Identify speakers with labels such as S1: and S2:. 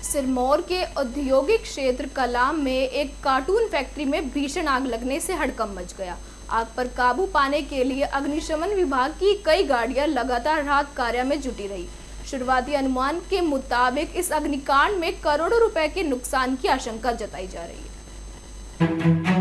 S1: सिरमौर के औद्योगिक क्षेत्र कलाम में एक कार्टून फैक्ट्री में भीषण आग लगने से हड़कंप मच गया। आग पर काबू पाने के लिए अग्निशमन विभाग की कई गाड़ियां लगातार राहत कार्य में जुटी रही। शुरुआती अनुमान के मुताबिक इस अग्निकांड में करोड़ों रुपए के नुकसान की आशंका जताई जा रही है।